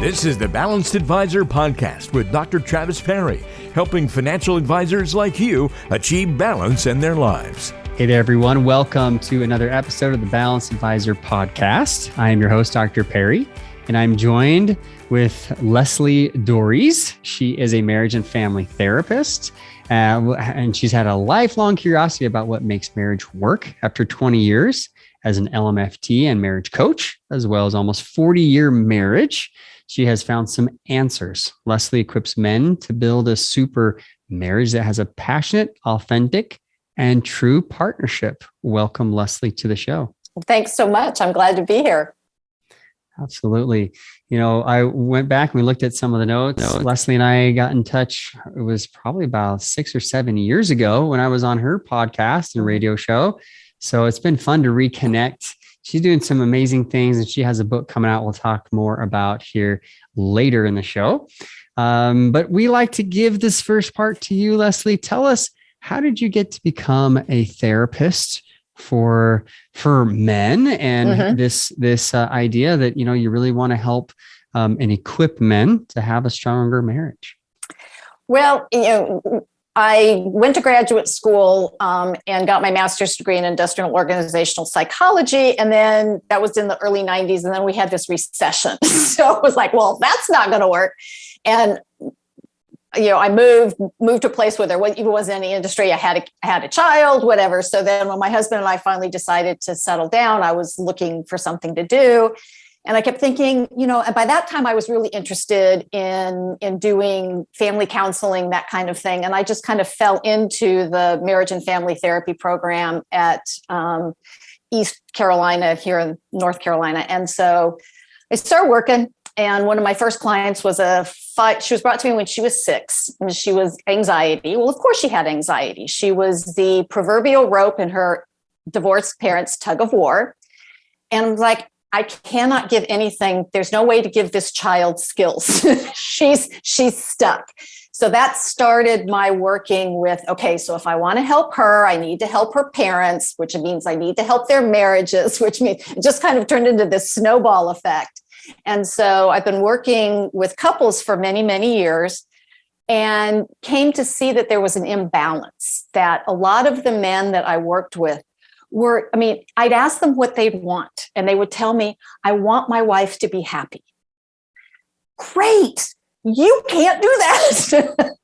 This is the Balanced Advisor Podcast with Dr. Travis Perry, helping financial advisors like you achieve balance in their lives. Hey there, everyone. Welcome to another episode of the Balanced Advisor Podcast. I am your host, Dr. Perry, and I'm joined with Lesli Doares. She is a marriage and family therapist, and she's had a lifelong curiosity about what makes marriage work. After 20 years as an LMFT and marriage coach, as well as almost 40-year marriage, she has found some answers. Lesli equips men to build a super marriage that has a passionate, authentic, and true partnership. Welcome, Lesli, to the show. Thanks so much. I'm glad to be here. Absolutely. You know, I went back and we looked at some of the notes. Lesli and I got in touch. It was probably about 6 or 7 years ago when I was on her podcast and radio show. So it's been fun to reconnect. She's doing some amazing things, and she has a book coming out we'll talk more about here later in the show. But we like to give this first part to you, Lesli. Tell us, how did you get to become a therapist for men, and this idea that, you know, you really want to help and equip men to have a stronger marriage? Well, you know, I went to graduate school and got my master's degree in industrial organizational psychology. And then that was in the early 90s. And then we had this recession. So it was like, well, that's not going to work. And, you know, I moved to a place where there even wasn't any industry. I had a child, whatever. So then when my husband and I finally decided to settle down, I was looking for something to do. And I kept thinking, you know, and by that time I was really interested in doing family counseling, that kind of thing. And I just kind of fell into the marriage and family therapy program at East Carolina here in North Carolina. And so I started working. And one of my first clients was she was brought to me when she was 6, and she was anxiety. Well, of course she had anxiety. She was the proverbial rope in her divorced parents' tug of war. And I was like, I cannot give anything. There's no way to give this child skills. She's stuck. So that started my working with, okay, so if I want to help her, I need to help her parents, which means I need to help their marriages, which means it just kind of turned into this snowball effect. And so I've been working with couples for many, many years, and came to see that there was an imbalance, that a lot of the men that I worked with I'd ask them what they'd want, and they would tell me, I want my wife to be happy. Great. You can't do that.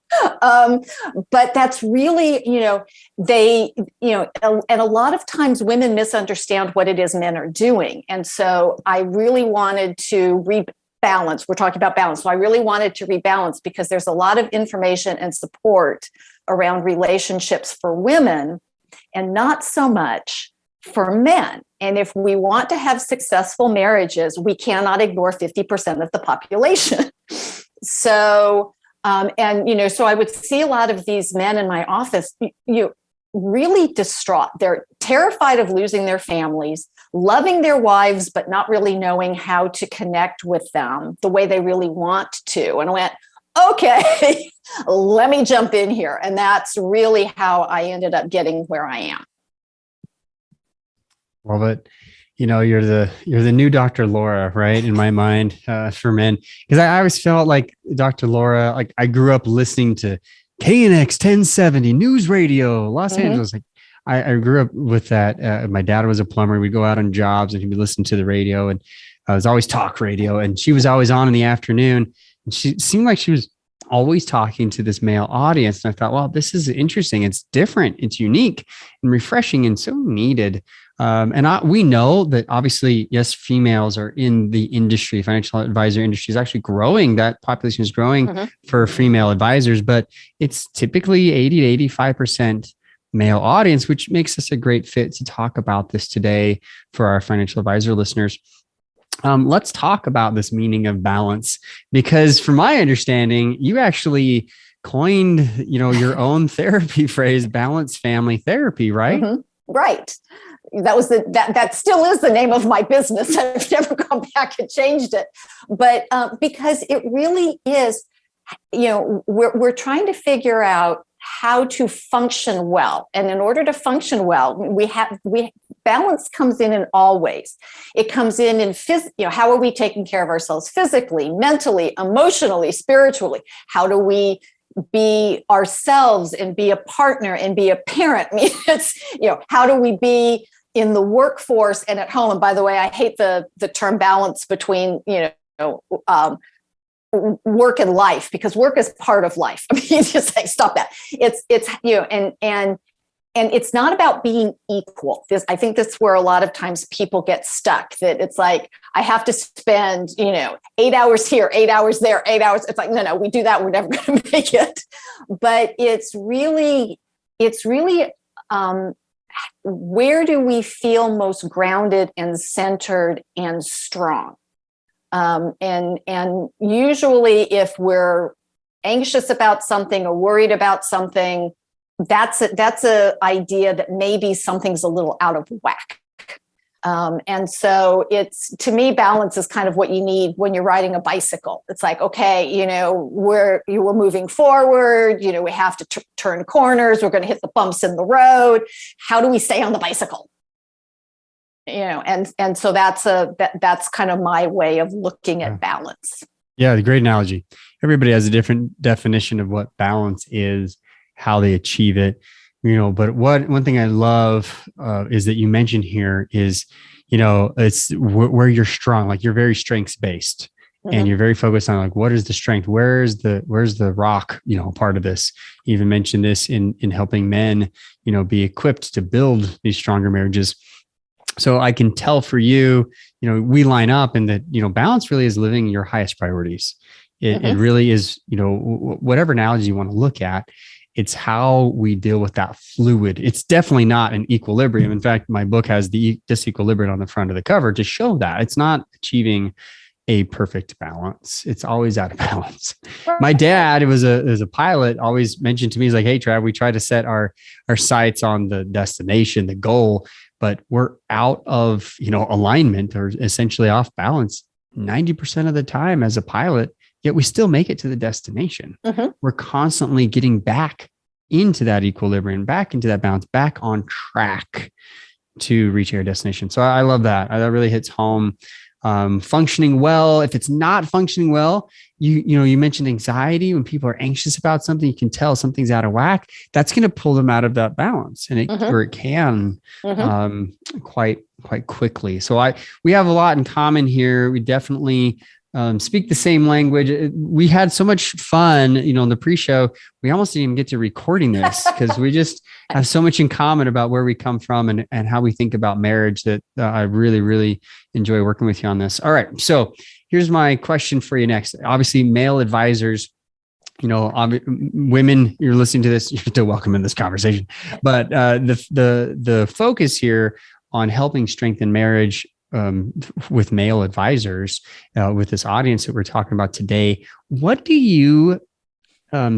But that's really, and a lot of times women misunderstand what it is men are doing. And so I really wanted to rebalance. We're talking about balance. So I really wanted to rebalance, because there's a lot of information and support around relationships for women, and not so much for men. And if we want to have successful marriages, we cannot ignore 50% of the population. So, so I would see a lot of these men in my office, really distraught. They're terrified of losing their families, loving their wives, but not really knowing how to connect with them the way they really want to. And I went, okay, let me jump in here. And that's really how I ended up getting where I am. Well, but you're the new Dr. Laura, right? In my mind, for men, because I always felt like Dr. Laura, like I grew up listening to KNX 1070 News Radio, Los Angeles. Like I grew up with that. My dad was a plumber. We'd go out on jobs and he would listen to the radio, and it was always talk radio, and she was always on in the afternoon. She seemed like she was always talking to this male audience. And I thought, well, this is interesting. It's different. It's unique and refreshing and so needed. We know that obviously, yes, females are in the industry. Financial advisor industry is actually growing. That population is growing for female advisors, but it's typically 80 to 85% male audience, which makes us a great fit to talk about this today for our financial advisor listeners. Let's talk about this meaning of balance, because from my understanding, you actually coined, your own therapy phrase, balanced family therapy, right? Right. That still is the name of my business. I've never gone back and changed it, but because it really is, we're trying to figure out how to function well. And in order to function well, balance comes in all ways. It comes in how are we taking care of ourselves physically, mentally, emotionally, spiritually? How do we be ourselves and be a partner and be a parent? I mean, it's, how do we be in the workforce and at home? And by the way, I hate the term balance between, work and life, because work is part of life. I mean, just like, stop that. It's and it's not about being equal. I think that's where a lot of times people get stuck, that it's like, I have to spend, 8 hours here, 8 hours there, 8 hours. It's like, no, we do that, we're never going to make it. But it's really, where do we feel most grounded and centered and strong? And usually if we're anxious about something or worried about something, that's a idea that maybe something's a little out of whack. And so to me, balance is kind of what you need when you're riding a bicycle. It's like, okay, we're moving forward, we have to turn corners, we're going to hit the bumps in the road. How do we stay on the bicycle? And so that's kind of my way of looking at balance. Yeah, the great analogy. Everybody has a different definition of what balance is, how they achieve it, but one thing I love is that you mentioned here is, it's where you're strong, like you're very strengths based. Mm-hmm. And you're very focused on like, what is the strength? Where's the rock, part of this? You even mentioned this in helping men, be equipped to build these stronger marriages. So I can tell for you, we line up in that, balance really is living your highest priorities. It really is, whatever analogy you want to look at, it's how we deal with that fluid. It's definitely not an equilibrium. In fact, my book has the disequilibrium on the front of the cover to show that it's not achieving a perfect balance. It's always out of balance. My dad, was a pilot, always mentioned to me, he's like, hey, Trav, we try to set our sights on the destination, the goal, but we're out of, alignment or essentially off balance 90% of the time as a pilot, yet we still make it to the destination. Mm-hmm. We're constantly getting back into that equilibrium, back into that balance, back on track to reach our destination. So I love that. That really hits home. Functioning well. If it's not functioning well, you mentioned anxiety. When people are anxious about something, you can tell something's out of whack. That's going to pull them out of that balance, and it can quite quickly. So we have a lot in common here. We definitely speak the same language. We had so much fun, in the pre-show. We almost didn't even get to recording this because we just have so much in common about where we come from and how we think about marriage that I really, really enjoy working with you on this. All right. So here's my question for you next. Obviously, male advisors, women, you're listening to this, you're still welcome in this conversation. But the focus here on helping strengthen marriage with male advisors, with this audience that we're talking about today, what do you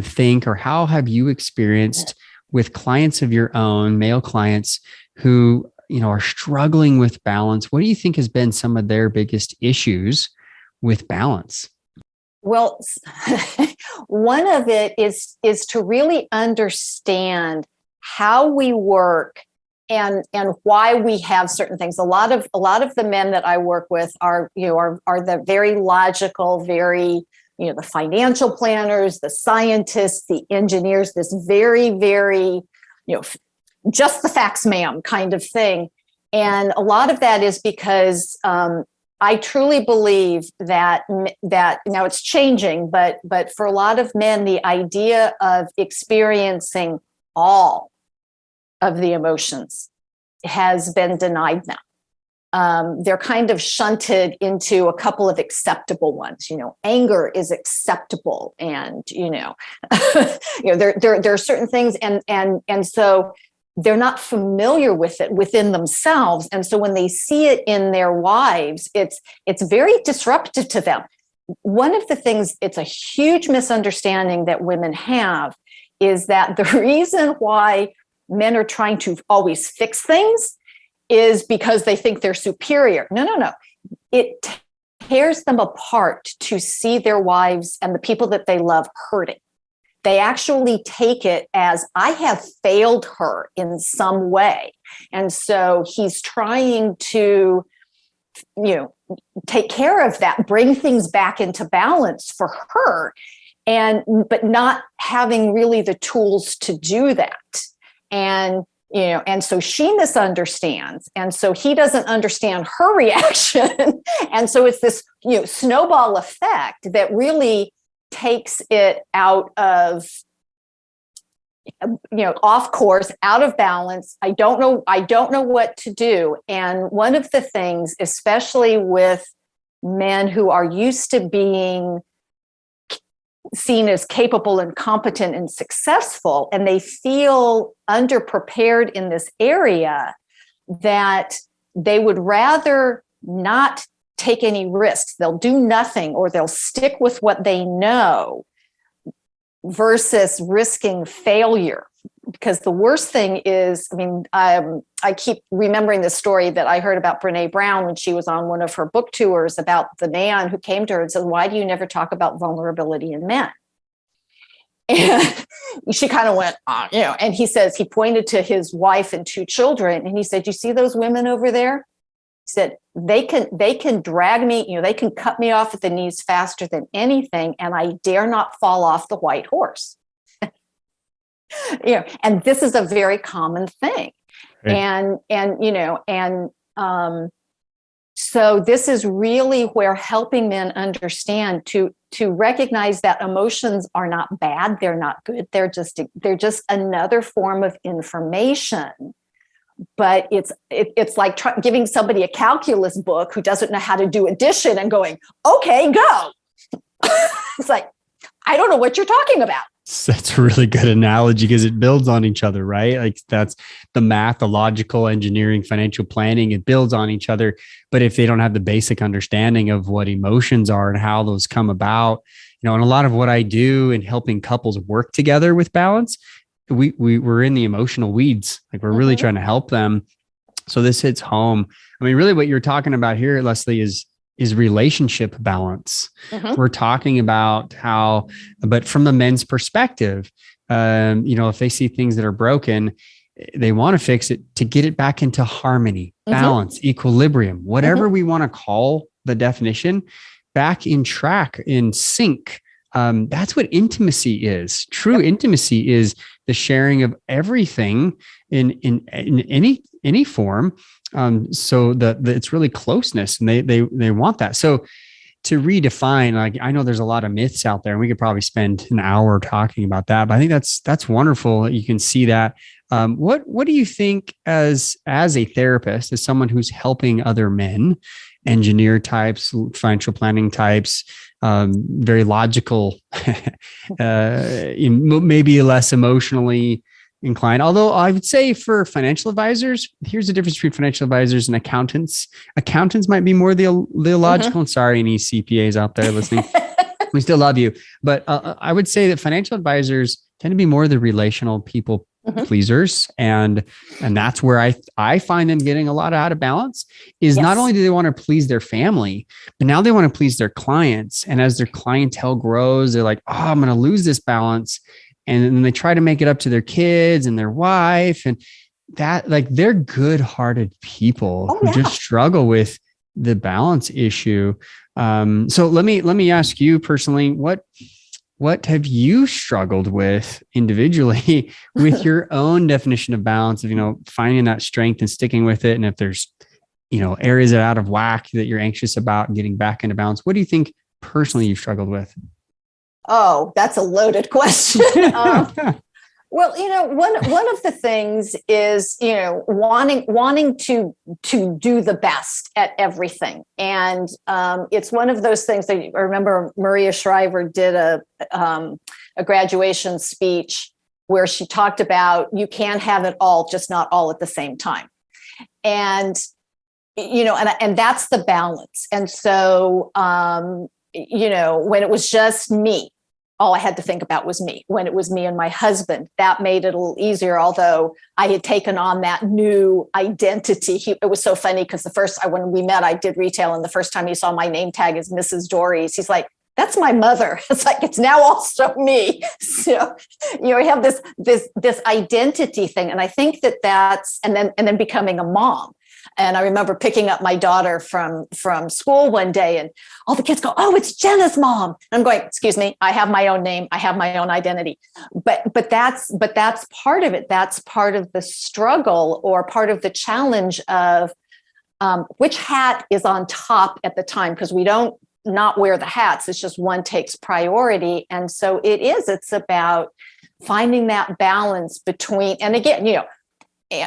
think, or how have you experienced with clients of your own, male clients who, are struggling with balance? What do you think has been some of their biggest issues with balance? Well, one of it is to really understand how we work and why we have certain things. A lot of the men that I work with are the very logical, very, the financial planners, the scientists, the engineers, this very, very, just the facts, ma'am, kind of thing. And a lot of that is because I truly believe that now it's changing, but for a lot of men, the idea of experiencing all of the emotions has been denied now. They're kind of shunted into a couple of acceptable ones. Anger is acceptable, and there are certain things, and so they're not familiar with it within themselves, and so when they see it in their wives, it's very disruptive to them. One of the things, it's a huge misunderstanding that women have, is that the reason why men are trying to always fix things is because they think they're superior. No. It tears them apart to see their wives and the people that they love hurting. they actually take it as I have failed her in some way. And so he's trying to, take care of that, bring things back into balance for her, but not having really the tools to do that. And so she misunderstands. And so he doesn't understand her reaction. And so it's this, snowball effect that really takes it out of, off course, out of balance. I don't know what to do. And one of the things, especially with men who are used to being seen as capable and competent and successful, and they feel underprepared in this area, that they would rather not take any risks. They'll do nothing, or they'll stick with what they know versus risking failure. Because the worst thing is, I keep remembering the story that I heard about Brene Brown when she was on one of her book tours, about the man who came to her and said, "Why do you never talk about vulnerability in men?" And she kind of went, and he says, he pointed to his wife and 2 children, and he said, "You see those women over there?" He said, they can drag me, they can cut me off at the knees faster than anything, and I dare not fall off the white horse. And this is a very common thing. Right. So this is really where helping men understand to recognize that emotions are not bad, they're not good, they're just another form of information. But it's like giving somebody a calculus book who doesn't know how to do addition and going, "Okay, go." It's like, I don't know what you're talking about. That's a really good analogy, because it builds on each other, right? Like, that's the math, the logical engineering, financial planning, it builds on each other. But if they don't have the basic understanding of what emotions are and how those come about, and a lot of what I do in helping couples work together with balance, we're in the emotional weeds. Like, we're really trying to help them. So this hits home. Really what you're talking about here, Lesli, is relationship balance. We're talking about how, but from the men's perspective, if they see things that are broken, they want to fix it to get it back into harmony, balance, equilibrium, whatever we want to call the definition, back in track, in sync. That's what intimacy is. True intimacy is the sharing of everything in any form. So that it's really closeness, and they want that. So to redefine, like, I know there's a lot of myths out there, and we could probably spend an hour talking about that, but I think that's wonderful that you can see that. What do you think as a therapist, as someone who's helping other men, engineer types, financial planning types, very logical, maybe less emotionally inclined. Although I would say for financial advisors, here's the difference between financial advisors and accountants. Accountants might be more the logical. And sorry, any CPAs out there listening, we still love you. But I would say that financial advisors tend to be more the relational people pleasers. And that's where I find them getting a lot out of balance, is not only do they want to please their family, but now they want to please their clients. And as their clientele grows, they're like, "Oh, I'm going to lose this balance." And then they try to make it up to their kids and their wife, and that, like, they're good-hearted people who just struggle with the balance issue. So let me ask you personally, what have you struggled with individually with your own definition of balance, of, finding that strength and sticking with it? And if there's, areas that are out of whack that you're anxious about getting back into balance, what do you think personally you've struggled with? Oh, that's a loaded question. Well, one of the things is, wanting to do the best at everything. And it's one of those things that I remember Maria Shriver did a graduation speech where she talked about, you can have it all, just not all at the same time. And, and that's the balance. And so, when it was just me, all I had to think about was me. When it was me and my husband, that made it a little easier. Although I had taken on that new identity. It was so funny because when we met, I did retail. And the first time he saw my name tag as Mrs. Doares, he's like, that's my mother. It's like, it's now also me. So, we have this identity thing. And I think that's, and then becoming a mom. And I remember picking up my daughter from school one day, and all the kids go, "Oh, it's Jenna's mom." And I'm going, "Excuse me, I have my own name. I have my own identity." But that's part of it. That's part of the struggle, or part of the challenge of which hat is on top at the time, because we don't not wear the hats. It's just one takes priority. And so it's about finding that balance between, and again,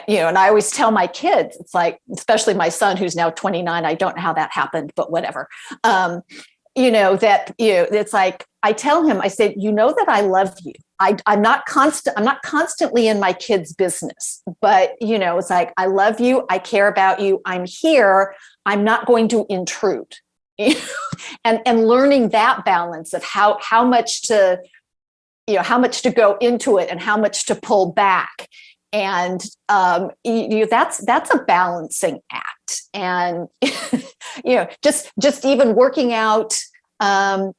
and I always tell my kids, it's like, especially my son, who's now 29, I don't know how that happened, but whatever. It's like, I tell him, I say, that I love you. I'm not constantly in my kids' business, but it's like, I love you. I care about you. I'm here. I'm not going to intrude. And learning that balance of how much to go into it and how much to pull back. And that's a balancing act. And just even working out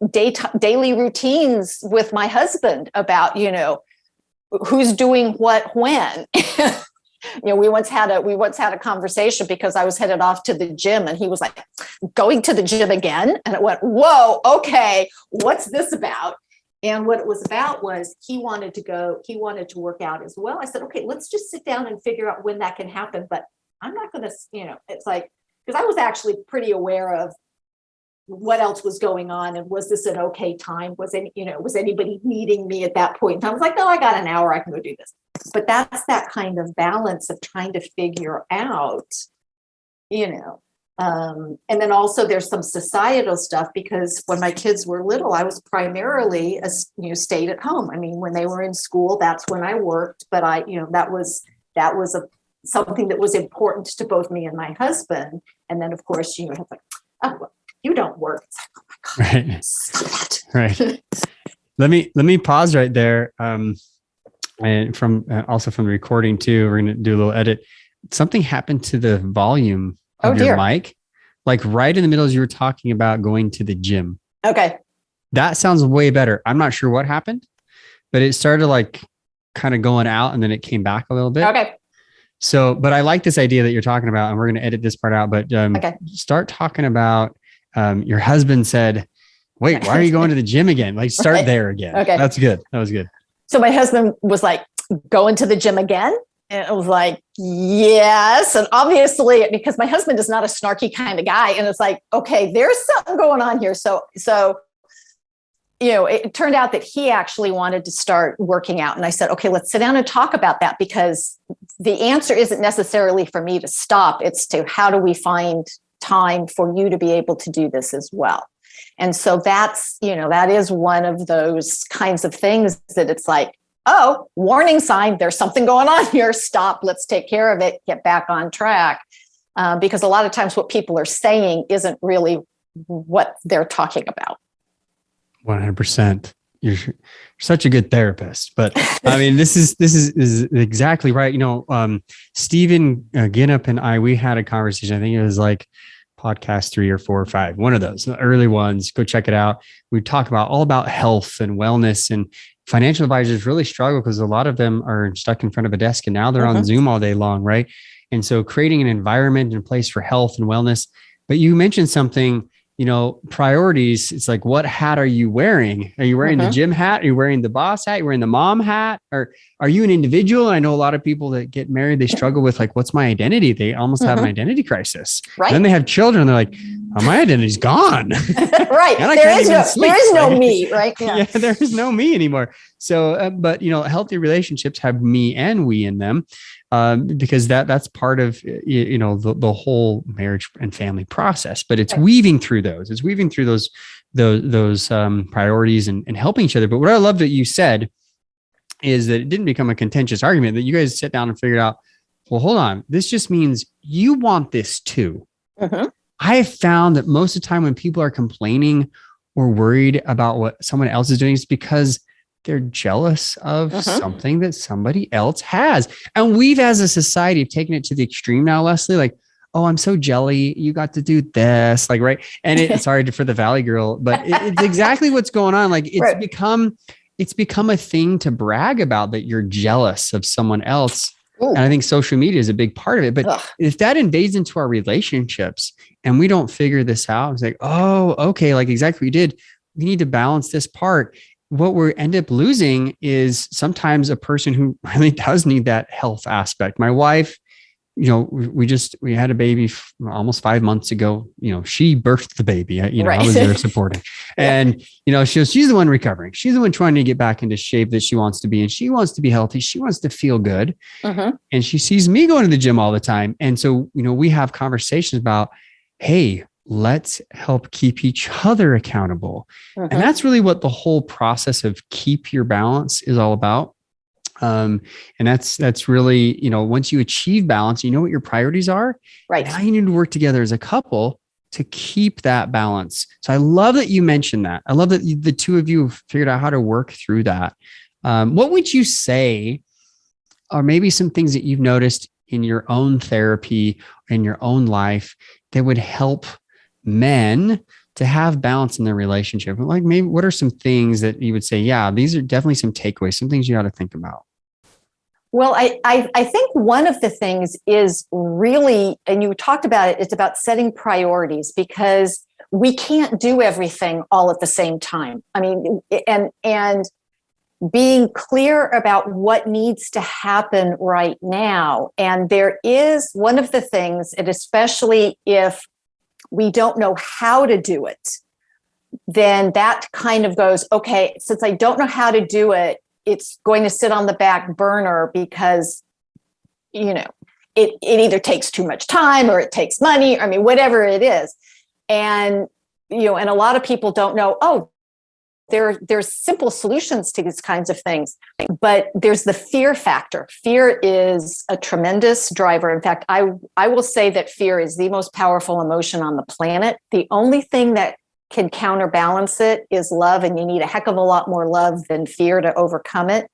daily routines with my husband about who's doing what when. We once had a conversation because I was headed off to the gym, and he was like, "Going to the gym again?" And it went, "Whoa, okay, what's this about?" And what it was about was he wanted to work out as well. I said, "Okay, let's just sit down and figure out when that can happen." But I'm not going to, it's like, because I was actually pretty aware of what else was going on, and was this an okay time? Was anybody needing me at that point? And I was like, "No, I got an hour. I can go do this." But that's that kind of balance of trying to figure out, and then also there's some societal stuff, because when my kids were little, I was primarily stayed at home. I mean, when they were in school, that's when I worked, but that was something that was important to both me and my husband. And then of course, it's like, "Oh, well, you don't work." It's like, "Oh my God, right. stop that." Right. Let me pause right there. And from also from the recording too, we're going to do a little edit. Something happened to the volume of your mic, like right in the middle as you were talking about going to the gym. Okay. That sounds way better. I'm not sure what happened, but it started like kind of going out and then it came back a little bit. Okay. So, but I like this idea that you're talking about, and we're going to edit this part out, but start talking about your husband said, "Wait, why are you going to the gym again?" Like start there again. Okay. That's good. That was good. So my husband was like, "Going to the gym again?" And I was like, "Yes." And obviously, because my husband is not a snarky kind of guy, and it's like, okay, there's something going on here. So, it turned out that he actually wanted to start working out. And I said, "Okay, let's sit down and talk about that," because the answer isn't necessarily for me to stop. It's to, how do we find time for you to be able to do this as well? And so that's, that is one of those kinds of things that it's like, oh, warning sign, there's something going on here. Stop, let's take care of it, get back on track. Because a lot of times what people are saying isn't really what they're talking about. 100%. You're such a good therapist, but I mean, this is exactly right. Stephen Ginnup and we had a conversation. I think it was like podcast 3 or 4 or 5, one of those, the early ones. Go check it out. We talk all about health and wellness, and financial advisors really struggle because a lot of them are stuck in front of a desk and now they're on Zoom all day long. Right. And so creating an environment and place for health and wellness. But you mentioned something, priorities. It's like, what hat are you wearing? Are you wearing the gym hat? Are you wearing the boss hat? Are you wearing the mom hat? Or are you an individual? I know a lot of people that get married, they struggle with like, what's my identity? They almost have an identity crisis. Right. And then they have children. They're like, oh, my identity's gone. Right. There is no me, right? Yeah. There is no me anymore. So, but healthy relationships have me and we in them. Because that's part of, the whole marriage and family process, but it's weaving through those, those priorities and helping each other. But what I love that you said is that it didn't become a contentious argument, that you guys sit down and figured out, well, hold on, this just means you want this too. I have found that most of the time when people are complaining or worried about what someone else is doing, it's because they're jealous of something that somebody else has. And we've, as a society, have taken it to the extreme now, Leslie. Like, oh, I'm so jelly. You got to do this, like, right. And sorry for the Valley girl, but it's exactly what's going on. Like it's become a thing to brag about that you're jealous of someone else. Ooh. And I think social media is a big part of it. But if that invades into our relationships and we don't figure this out, it's like, oh, okay, like exactly what you did. We need to balance this part. What we end up losing is sometimes a person who really does need that health aspect. My wife, you know, we had a baby almost 5 months ago. You know, she birthed the baby. You know, I was there supporting, and you know, she's the one recovering. She's the one trying to get back into shape that she wants to be, and she wants to be healthy. She wants to feel good, and she sees me going to the gym all the time. And so, you know, we have conversations about, hey, let's help keep each other accountable, and that's really what the whole process of keep your balance is all about. And that's really, you know, once you achieve balance, you know what your priorities are, right? Now you need to work together as a couple to keep that balance. So I love that you mentioned that. I love that the two of you have figured out how to work through that. What would you say are maybe some things that you've noticed in your own therapy, in your own life that would help men to have balance in their relationship? Like maybe what are some things that you would say, yeah, these are definitely some takeaways, some things you got to think about? Well, I think one of the things is really, and you talked about it, it's about setting priorities, because we can't do everything all at the same time. I mean, and being clear about what needs to happen right now. And there is one of the things, and especially if we don't know how to do it, then that kind of goes, okay, since I don't know how to do it, it's going to sit on the back burner because, you know, it either takes too much time or it takes money. I mean, whatever it is. And, you know, and a lot of people don't know, oh, there's simple solutions to these kinds of things, but there's the fear factor. Fear is a tremendous driver. In fact, I will say that fear is the most powerful emotion on the planet. The only thing that can counterbalance it is love, and you need a heck of a lot more love than fear to overcome it.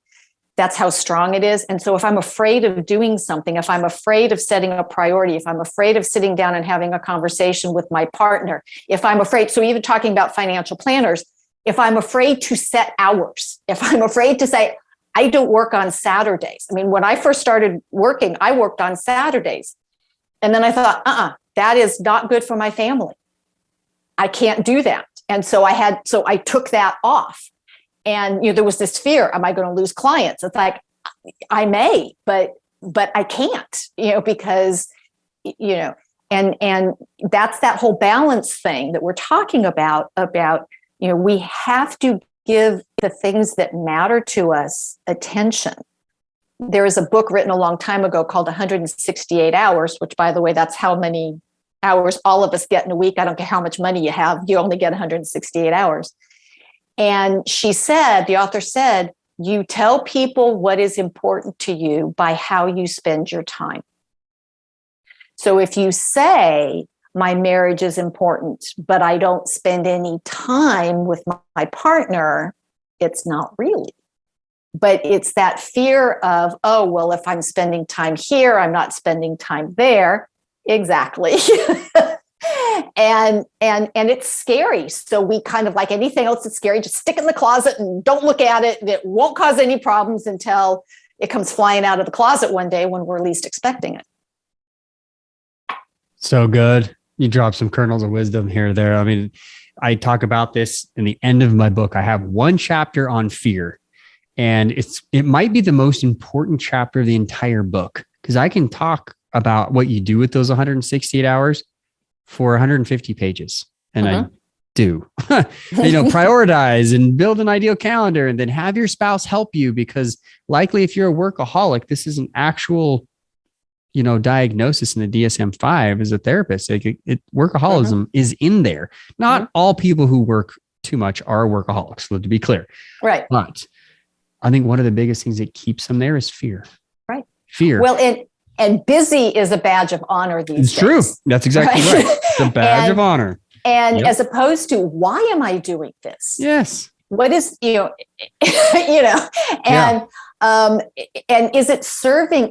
That's how strong it is. And so if I'm afraid of doing something, if I'm afraid of setting a priority, if I'm afraid of sitting down and having a conversation with my partner, if I'm afraid, so even talking about financial planners, if I'm afraid to set hours, if I'm afraid to say, I don't work on Saturdays. I mean, when I first started working, I worked on Saturdays. And then I thought, that is not good for my family. I can't do that. And so I took that off. And, you know, there was this fear, am I going to lose clients? It's like, I may, but I can't, you know, because, you know, and that's that whole balance thing that we're talking about, you know, we have to give the things that matter to us attention. There is a book written a long time ago called 168 Hours, which, by the way, that's how many hours all of us get in a week. I don't care how much money you have, you only get 168 hours. And the author said, you tell people what is important to you by how you spend your time. So if you say, my marriage is important, but I don't spend any time with my partner, it's not really. But it's that fear of, oh, well, if I'm spending time here, I'm not spending time there. Exactly. and it's scary. So we kind of, like anything else that's scary, just stick it in the closet and don't look at it. It won't cause any problems until it comes flying out of the closet one day when we're least expecting it. So good. You dropped some kernels of wisdom here there. I mean, I talk about this in the end of my book. I have one chapter on fear, and it might be the most important chapter of the entire book, because I can talk about what you do with those 168 hours for 150 pages. And I do, prioritize and build an ideal calendar, and then have your spouse help you, because likely if you're a workaholic, this is an actual, diagnosis in the DSM-5 as a therapist. Workaholism is in there. Not all people who work too much are workaholics, to be clear. Right. But I think one of the biggest things that keeps them there is fear. Right. Fear. Well, and busy is a badge of honor these days. It's true. That's exactly right. It's a badge of honor. And as opposed to, why am I doing this? Yes. what is, you know, and, and is it serving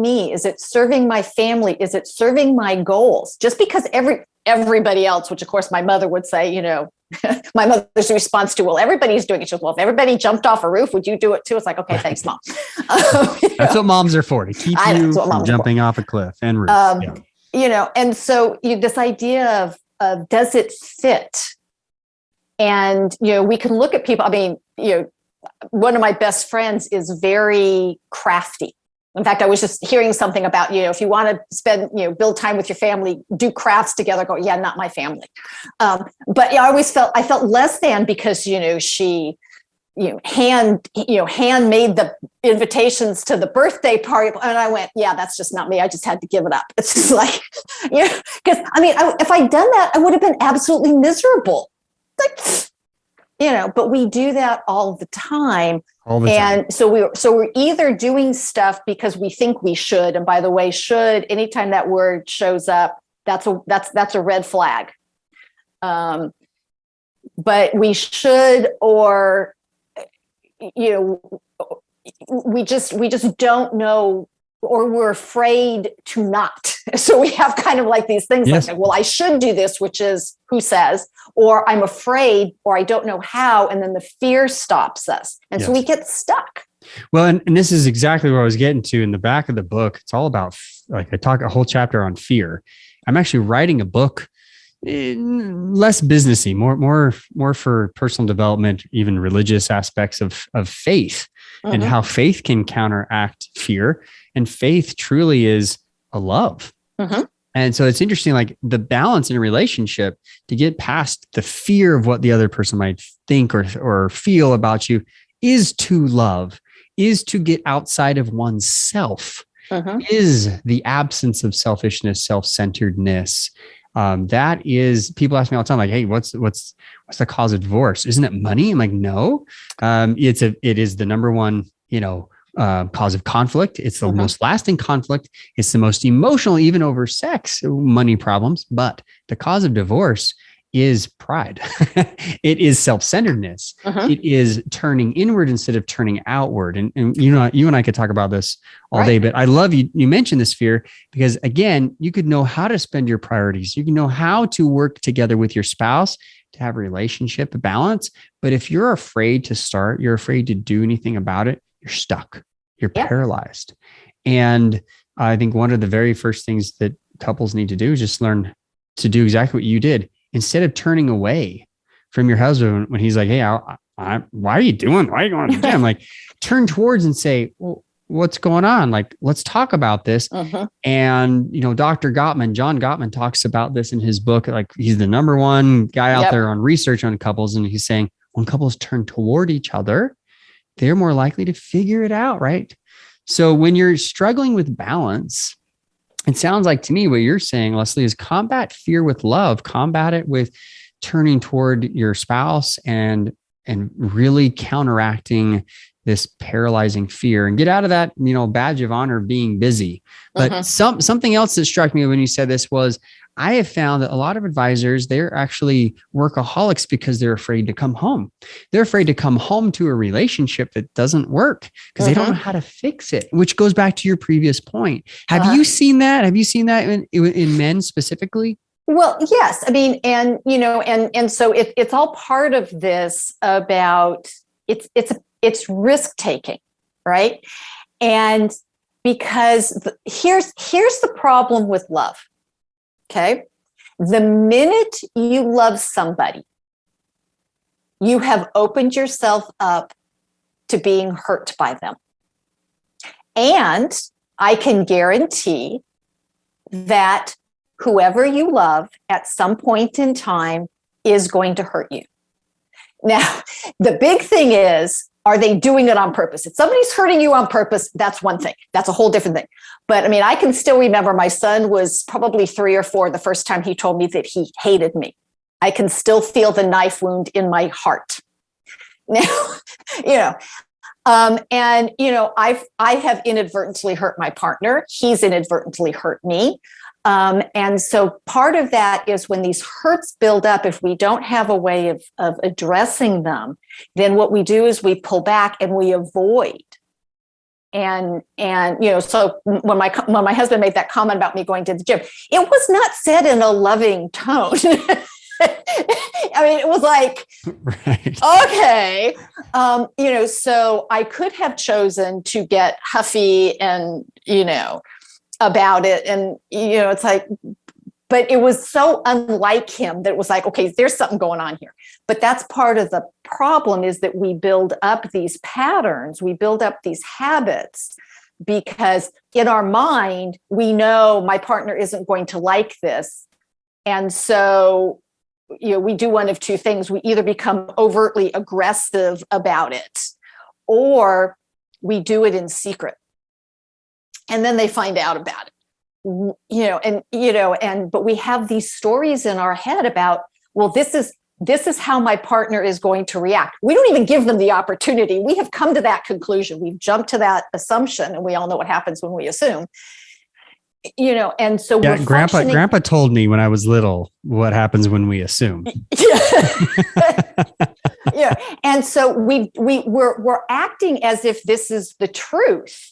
me? Is it serving my family? Is it serving my goals? Just because everybody else, which of course my mother would say, my mother's response to, well, everybody's doing it. She goes, well, if everybody jumped off a roof, would you do it too? It's like, okay, thanks, Mom. That's what moms are for, to keep you from jumping off a cliff and roof. And so this idea of does it fit? And, we can look at people. I mean, one of my best friends is very crafty. In fact, I was just hearing something about, if you want to spend, build time with your family, do crafts together, go, yeah, not my family. But I felt less than because, she, hand made the invitations to the birthday party. And I went, yeah, that's just not me. I just had to give it up. It's just like, because if I'd done that, I would have been absolutely miserable. But we do that all the time. And so we're either doing stuff because we think we should. And by the way, should, anytime that word shows up, that's a red flag. But we should, or, we just don't know, or we're afraid to not. So we have kind of like these things like, well, I should do this, which is who says, or I'm afraid, or I don't know how. And then the fear stops us. And so we get stuck. Well, and this is exactly what I was getting to in the back of the book. It's all about, I talk a whole chapter on fear. I'm actually writing a book, less businessy, more for personal development, even religious aspects of faith, and how faith can counteract fear. And faith truly is a love. And so it's interesting, like the balance in a relationship, to get past the fear of what the other person might think or feel about you, is to love, is to get outside of oneself, is the absence of selfishness, self-centeredness. That is, people ask me all the time, like, hey, what's the cause of divorce? Isn't it money? I'm like, no, it is the number one, cause of conflict. It's the most lasting conflict. It's the most emotional, even over sex, money problems. But the cause of divorce is pride. It is self-centeredness. It is turning inward instead of turning outward. And you and I could talk about this all day, but I love you mentioned this fear, because again, you could know how to spend your priorities. You can know how to work together with your spouse to have a relationship balance. But if you're afraid to start, you're afraid to do anything about it, you're stuck, you're paralyzed. And I think one of the very first things that couples need to do is just learn to do exactly what you did. Instead of turning away from your husband when he's like, hey, why are you going to the gym? Like, turn towards and say, well, what's going on? Like, let's talk about this. And, Dr. Gottman, John Gottman, talks about this in his book. Like, he's the number one guy out there on research on couples. And he's saying when couples turn toward each other, they're more likely to figure it out, right? So when you're struggling with balance, it sounds like to me what you're saying, Lesli, is combat fear with love, combat it with turning toward your spouse and really counteracting this paralyzing fear, and get out of that, badge of honor of being busy. But something else that struck me when you said this was, I have found that a lot of advisors, they're actually workaholics because they're afraid to come home. They're afraid to come home to a relationship that doesn't work because they don't know how to fix it, which goes back to your previous point. Have you seen that? Have you seen that in men specifically? Well, yes. I mean, and so it's all part of this about it's risk taking, right? And because here's the problem with love. Okay. The minute you love somebody, you have opened yourself up to being hurt by them. And I can guarantee that whoever you love at some point in time is going to hurt you. Now, the big thing is, are they doing it on purpose? If somebody's hurting you on purpose, that's one thing. That's a whole different thing. But I mean, I can still remember my son was probably 3 or 4 the first time he told me that he hated me. I can still feel the knife wound in my heart. Now, I have inadvertently hurt my partner. He's inadvertently hurt me. And so part of that is when these hurts build up, if we don't have a way of addressing them, then what we do is we pull back and we avoid. And so when my husband made that comment about me going to the gym, it was not said in a loving tone. I mean, it was like, right. Okay, so I could have chosen to get huffy and, about it. And, it's like, but it was so unlike him that it was like, okay, there's something going on here. But that's part of the problem, is that we build up these patterns, we build up these habits, because in our mind, we know my partner isn't going to like this. And so, we do one of two things. We either become overtly aggressive about it, or we do it in secret. And then they find out about it, but we have these stories in our head about, well, this is how my partner is going to react. We don't even give them the opportunity. We have come to that conclusion. We've jumped to that assumption, and we all know what happens when we assume. And so Grandpa told me when I was little what happens when we assume. Yeah. And so we're acting as if this is the truth,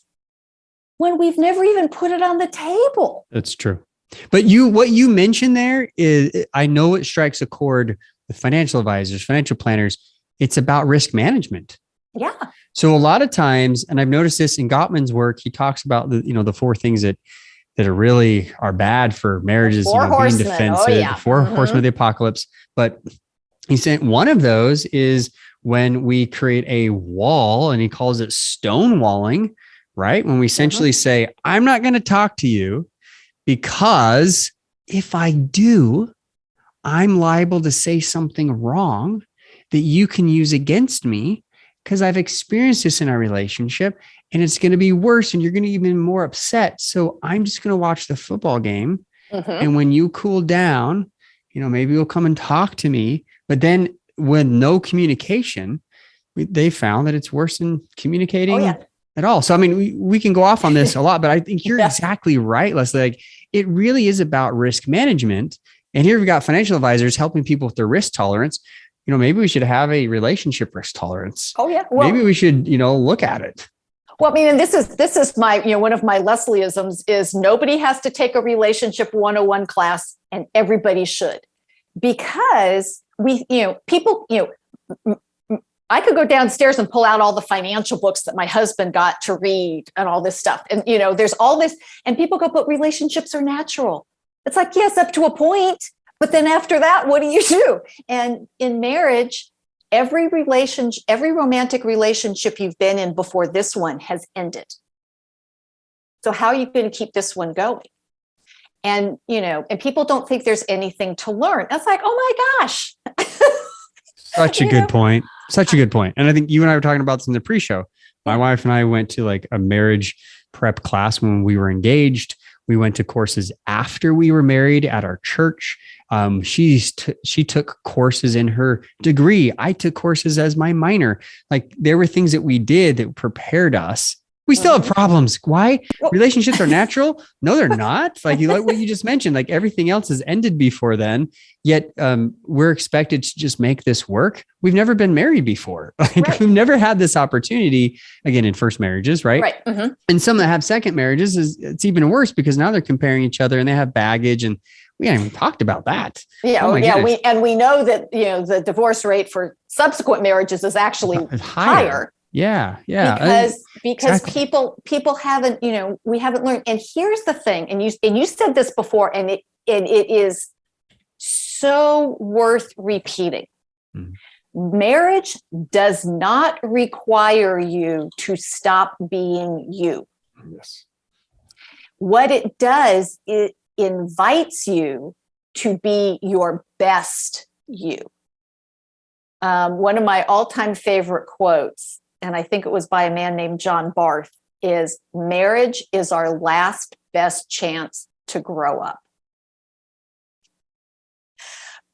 when we've never even put it on the table. That's true. But what you mentioned there is, I know it strikes a chord with financial advisors, financial planners. It's about risk management. Yeah. So a lot of times, and I've noticed this in Gottman's work, he talks about the four things that are bad for marriages, being defensive, the four horsemen of the apocalypse. But he said one of those is when we create a wall, and he calls it stonewalling, right? When we essentially say, I'm not going to talk to you, because if I do, I'm liable to say something wrong that you can use against me, because I've experienced this in our relationship, and it's going to be worse, and you're going to be even more upset. So I'm just going to watch the football game. And when you cool down, maybe you'll come and talk to me. But then with no communication, they found that it's worse than communicating at all. So, I mean, we can go off on this a lot, but I think you're exactly right, Leslie. Like, it really is about risk management. And here we've got financial advisors helping people with their risk tolerance. Maybe we should have a relationship risk tolerance. Oh yeah. Well, maybe we should, look at it. Well, I mean, and this is my, one of my Leslieisms is, nobody has to take a relationship 101 class, and everybody should, because people, I could go downstairs and pull out all the financial books that my husband got to read and all this stuff. And, there's all this, and people go, but relationships are natural. It's like, yes, up to a point. But then after that, what do you do? And in marriage, every romantic relationship you've been in before this one has ended. So how are you going to keep this one going? And, and people don't think there's anything to learn. That's like, oh my gosh. Such a good point. Such a good point. And I think you and I were talking about this in the pre-show. My wife and I went to like a marriage prep class when we were engaged. We went to courses after we were married at our church. She took courses in her degree. I took courses as my minor. Like, there were things that we did that prepared us. We still have problems. Why? Relationships are natural? No, they're not. Like what you just mentioned, like everything else has ended before then. Yet we're expected to just make this work. We've never been married before. We've never had this opportunity, again, in first marriages, right? Right. Mm-hmm. And some that have second marriages, it's even worse, because now they're comparing each other and they have baggage, and we haven't even talked about that. Yeah. We know that, the divorce rate for subsequent marriages is actually higher. Yeah. Because exactly. people haven't, we haven't learned. And here's the thing, and you said this before, and it is so worth repeating. Marriage does not require you to stop being you. Yes. What it does, it invites you to be your best you. One of my all-time favorite quotes, and I think it was by a man named John Barth, is, marriage is our last best chance to grow up.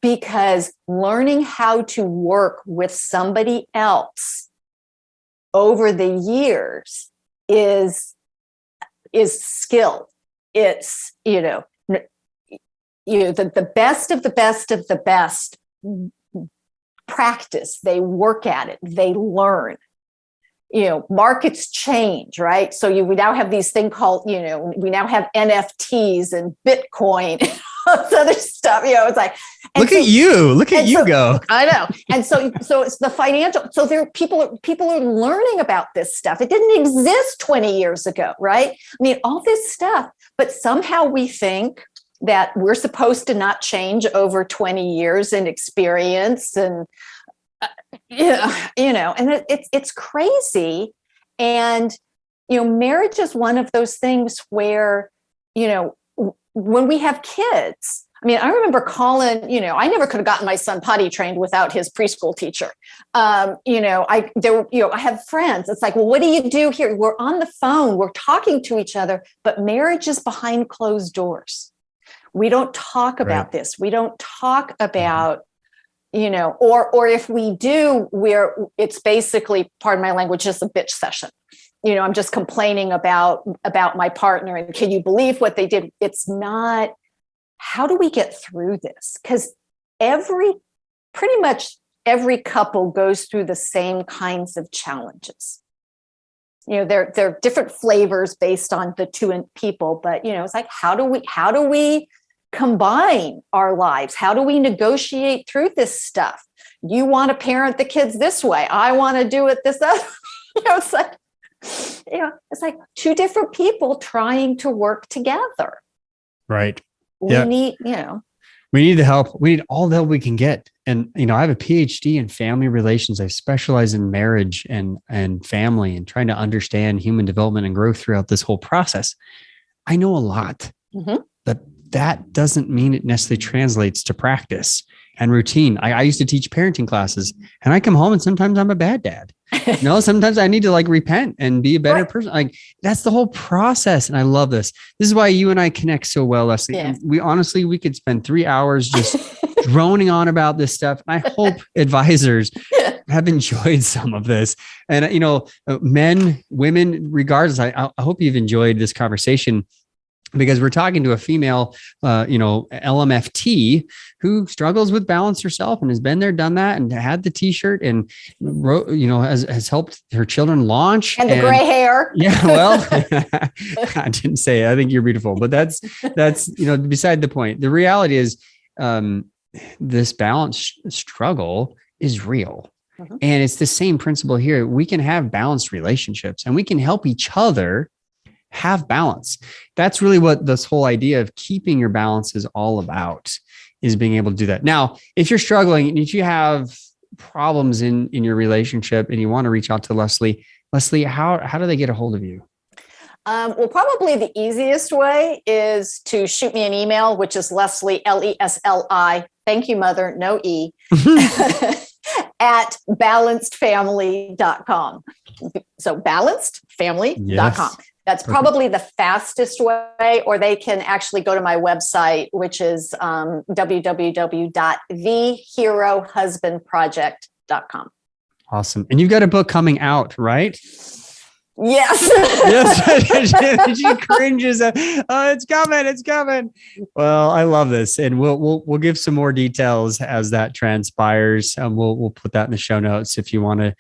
Because learning how to work with somebody else over the years is skill. It's, the best of the best of the best practice. They work at it. They learn. Markets change, right? So we now have these things called, we now have NFTs and Bitcoin and all this other stuff. It's like, look at you go. I know. And so it's the financial. So there are people are learning about this stuff. It didn't exist 20 years ago, right? I mean, all this stuff, but somehow we think that we're supposed to not change over 20 years in experience and and it's crazy. And, marriage is one of those things where, when we have kids, I mean, I remember Colin, I never could have gotten my son potty trained without his preschool teacher. I have friends. It's like, well, what do you do here? We're on the phone, we're talking to each other, but marriage is behind closed doors. We don't talk about this. We don't talk about, or if we do, it's basically, pardon my language, just a bitch session. I'm just complaining about my partner and can you believe what they did? It's not, how do we get through this? Because pretty much every couple goes through the same kinds of challenges. There are different flavors based on the two people, but it's like, how do we combine our lives? How do we negotiate through this stuff? You want to parent the kids this way. I want to do it this other. It's like two different people trying to work together. Right. We need the help. We need all the help we can get. And, I have a PhD in family relations. I specialize in marriage and family and trying to understand human development and growth throughout this whole process. I know a lot, but that doesn't mean it necessarily translates to practice and routine. I used to teach parenting classes and I come home and sometimes I'm a bad dad. Sometimes I need to repent and be a better person. That's the whole process. And I love this. This is why you and I connect so well, Lesli. Yes. We could spend 3 hours just droning on about this stuff. And I hope advisors have enjoyed some of this. And, men, women, regardless, I hope you've enjoyed this conversation, because we're talking to a female, LMFT who struggles with balance herself and has been there, done that, and had the T-shirt and wrote, has helped her children launch. And the gray hair. Yeah, well, I didn't say it. I think you're beautiful, but that's beside the point. The reality is, this balance struggle is real. And it's the same principle here. We can have balanced relationships and we can help each other have balance. That's really what this whole idea of keeping your balance is all about, is being able to do that. Now, if you're struggling and if you have problems in your relationship and you want to reach out to Lesli, how do they get a hold of you? Well, probably the easiest way is to shoot me an email, which is Lesli, Lesli, thank you, mother, no E, at balancedfamily.com. So balancedfamily.com. Yes. That's probably the fastest way, or they can actually go to my website, which is www.theherohusbandproject.com. Awesome. And you've got a book coming out, right? Yes. Yes. She cringes. Oh, it's coming. Well, I love this. And we'll give some more details as that transpires. We'll put that in the show notes if you want to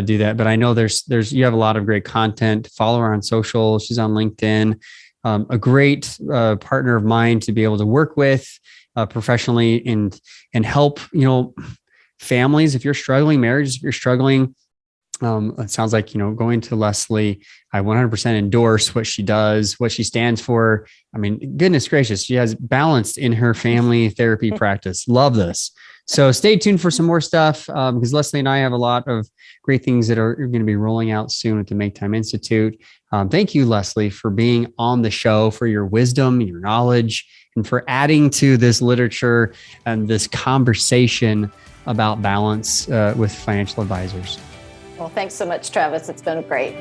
do that. But I know you have a lot of great content. Follow her on social. She's on LinkedIn. A great partner of mine to be able to work with professionally and help, families. If you're struggling, marriages, if you're struggling, it sounds like, going to Lesli, I 100% endorse what she does, what she stands for. I mean, goodness gracious, she has balance in her family therapy practice. Love this. So stay tuned for some more stuff, because Lesli and I have a lot of great things that are going to be rolling out soon at the Make Time Institute. Thank you, Lesli, for being on the show, for your wisdom, your knowledge, and for adding to this literature and this conversation about balance with financial advisors. Well, thanks so much, Travis. It's been great.